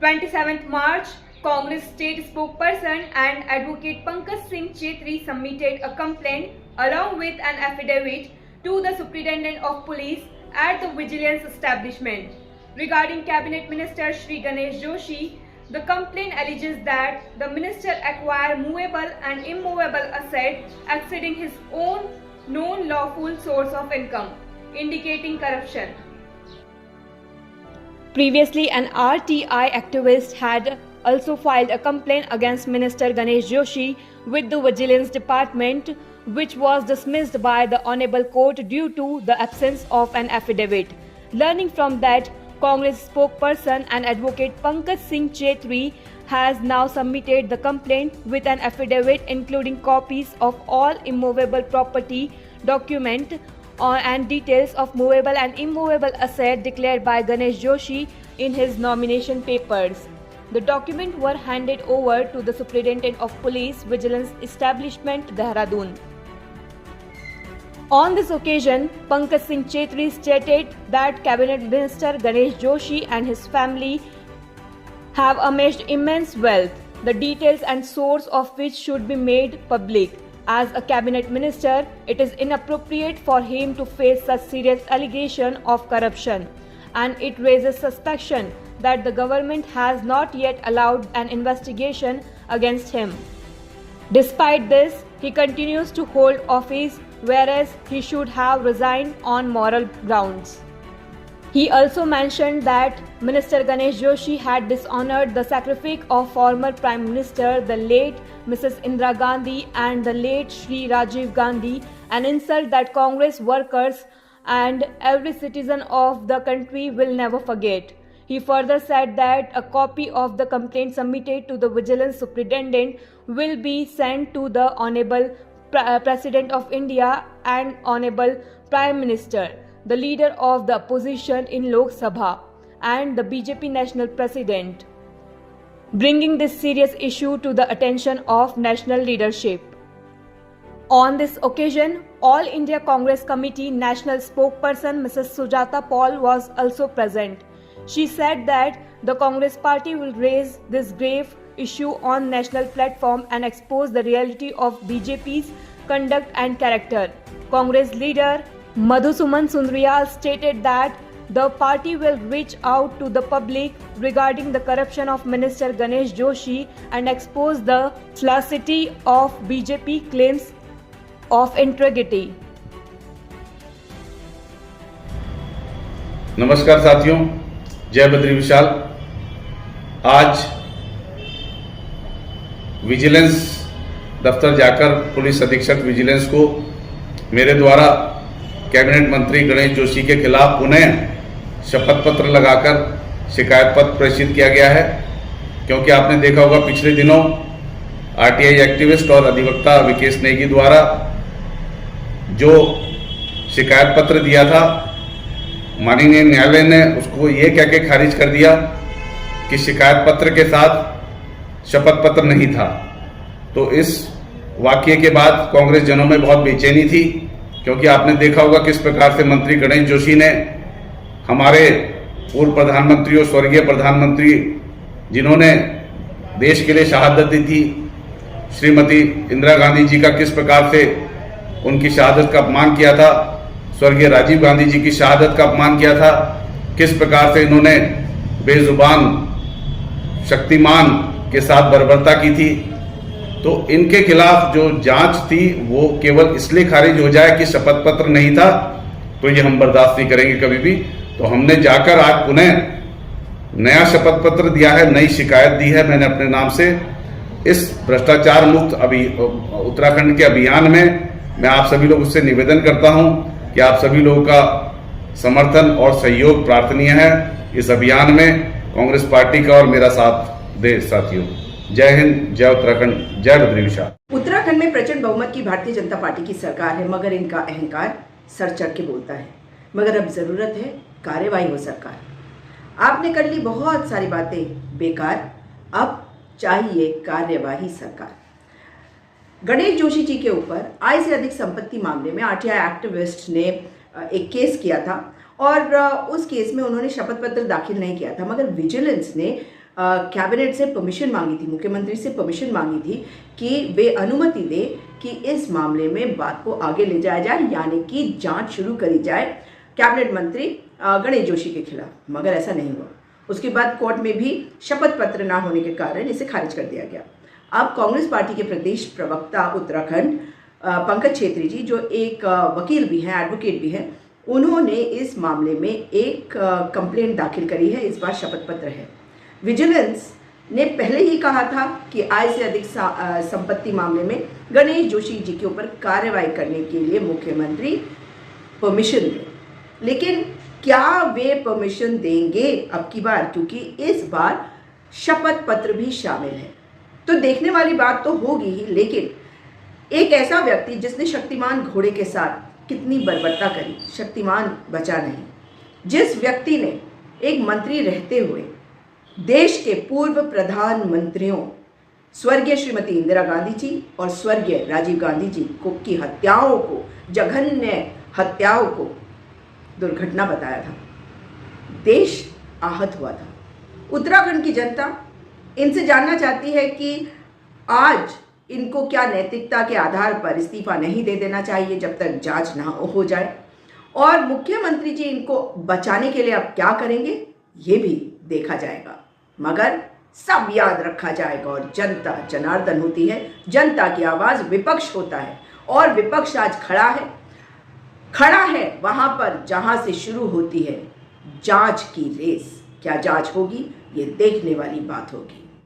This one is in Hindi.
27th March, Congress State Spokesperson and Advocate Pankaj Singh Chetri submitted a complaint along with an affidavit to the Superintendent of Police at the Vigilance Establishment. Regarding Cabinet Minister Shri Ganesh Joshi, the complaint alleges that the minister acquired movable and immovable assets exceeding his own known lawful source of income, indicating corruption. Previously, an RTI activist had also filed a complaint against Minister Ganesh Joshi with the Vigilance Department, which was dismissed by the Honorable Court due to the absence of an affidavit. Learning from that, Congress spokesperson and advocate Pankaj Singh Chetri has now submitted the complaint with an affidavit including copies of all immovable property document and details of movable and immovable assets declared by Ganesh Joshi in his nomination papers. The documents were handed over to the Superintendent of Police Vigilance Establishment, Dehradun. On this occasion, Pankaj Singh Chetri stated that Cabinet Minister Ganesh Joshi and his family have amassed immense wealth, the details and source of which should be made public. As a cabinet minister, it is inappropriate for him to face such serious allegation of corruption, and it raises suspicion that the government has not yet allowed an investigation against him. Despite this, he continues to hold office, whereas he should have resigned on moral grounds. He also mentioned that Minister Ganesh Joshi had dishonored the sacrifice of former Prime Minister, the late Mrs. Indira Gandhi, and the late Shri Rajiv Gandhi, an insult that Congress workers and every citizen of the country will never forget. He further said that a copy of the complaint submitted to the Vigilance Superintendent will be sent to the Honorable President of India and Honorable Prime Minister, the leader of the opposition in Lok Sabha, and the BJP National President, bringing this serious issue to the attention of national leadership. On this occasion, All India Congress Committee National Spokesperson Mrs. Sujata Paul was also present. She said that the Congress party will raise this grave issue on national platform and expose the reality of BJP's conduct and character. Congress leader Madhusudan Sundariyal stated that the party will reach out to the public regarding the corruption of Minister Ganesh Joshi and expose the falsity of BJP claims of integrity. नमस्कार साथियों, जय बद्री विशाल। आज विजिलेंस दफ्तर जाकर पुलिस अधीक्षक विजिलेंस को मेरे द्वारा कैबिनेट मंत्री गणेश जोशी के खिलाफ पुनः शपथ पत्र लगाकर शिकायत पत्र प्रेषित किया गया है, क्योंकि आपने देखा होगा पिछले दिनों आरटीआई एक्टिविस्ट और अधिवक्ता विकेश नेगी द्वारा जो शिकायत पत्र दिया था, माननीय न्यायालय ने उसको ये कह के खारिज कर दिया कि शिकायत पत्र के साथ शपथ पत्र नहीं था। तो इस वाकये के बाद कांग्रेस जनों में बहुत बेचैनी थी, क्योंकि आपने देखा होगा किस प्रकार से मंत्री गणेश जोशी ने हमारे पूर्व प्रधानमंत्री और स्वर्गीय प्रधानमंत्री जिन्होंने देश के लिए शहादत दी थी, श्रीमती इंदिरा गांधी जी का किस प्रकार से उनकी शहादत का अपमान किया था, स्वर्गीय राजीव गांधी जी की शहादत का अपमान किया था, किस प्रकार से इन्होंने बेजुबान शक्तिमान के साथ बर्बरता की थी। तो इनके खिलाफ जो जांच थी वो केवल इसलिए खारिज हो जाए कि शपथ पत्र नहीं था, तो ये हम बर्दाश्त नहीं करेंगे कभी भी। तो हमने जाकर आज पुनः नया शपथ पत्र दिया है, नई शिकायत दी है मैंने अपने नाम से। इस भ्रष्टाचार मुक्त उत्तराखंड के अभियान में मैं आप सभी लोगों से निवेदन करता हूं कि आप सभी लोगों का समर्थन और सहयोग प्रार्थनीय है। इस अभियान में कांग्रेस पार्टी का और मेरा साथ दे साथियों। जय हिंद, जय उत्तराखंड, जय बद्री विशाल। उत्तराखंड में प्रचंड बहुमत की भारतीय जनता पार्टी की सरकार है, मगर इनका अहंकार सर चढ़ के बोलता है। मगर अब जरूरत है कार्यवाही हो। सरकार आपने कर ली बहुत सारी बातें बेकार, अब चाहिए कार्यवाही। सरकार गणेश जोशी जी के ऊपर आय से अधिक संपत्ति मामले में आरटीआई एक्टिविस्ट ने एक केस किया था और उस केस में उन्होंने शपथ पत्र दाखिल नहीं किया था, मगर विजिलेंस ने कैबिनेट से परमिशन मांगी थी, मुख्यमंत्री से परमिशन मांगी थी कि वे अनुमति दे कि इस मामले में बात को आगे ले जाया जाए, यानी कि जांच शुरू करी जाए कैबिनेट मंत्री गणेश जोशी के खिलाफ, मगर ऐसा नहीं हुआ। उसके बाद कोर्ट में भी शपथ पत्र ना होने के कारण इसे खारिज कर दिया गया। अब कांग्रेस पार्टी के प्रदेश प्रवक्ता उत्तराखंड पंकज छेत्री जी, जो एक वकील भी हैं, एडवोकेट भी हैं, उन्होंने इस मामले में एक कंप्लेंट दाखिल करी है। इस बार शपथ पत्र है। विजिलेंस ने पहले ही कहा था कि आय से अधिक संपत्ति मामले में गणेश जोशी जी के ऊपर कार्रवाई करने के लिए मुख्यमंत्री परमिशन दें, लेकिन क्या वे परमिशन देंगे अब की बार, क्योंकि इस बार शपथ पत्र भी शामिल है। तो देखने वाली बात तो होगी ही, लेकिन एक ऐसा व्यक्ति जिसने शक्तिमान घोड़े के साथ कितनी बर्बरता करी, शक्तिमान बचा नहीं। जिस व्यक्ति ने एक मंत्री रहते हुए देश के पूर्व प्रधानमंत्रियों स्वर्गीय श्रीमती इंदिरा गांधी जी और स्वर्गीय राजीव गांधी जी की हत्याओं को, जघन्य हत्याओं को दुर्घटना बताया था, देश आहत हुआ था। उत्तराखंड की जनता इनसे जानना चाहती है कि आज इनको क्या नैतिकता के आधार पर इस्तीफा नहीं दे देना चाहिए जब तक जांच ना हो जाए, और मुख्यमंत्री जी इनको बचाने के लिए अब क्या करेंगे ये भी देखा जाएगा। मगर सब याद रखा जाएगा, और जनता जनार्दन होती है, जनता की आवाज विपक्ष होता है, और विपक्ष आज खड़ा है वहां पर जहां से शुरू होती है जांच की रेस। क्या जांच होगी, ये देखने वाली बात होगी।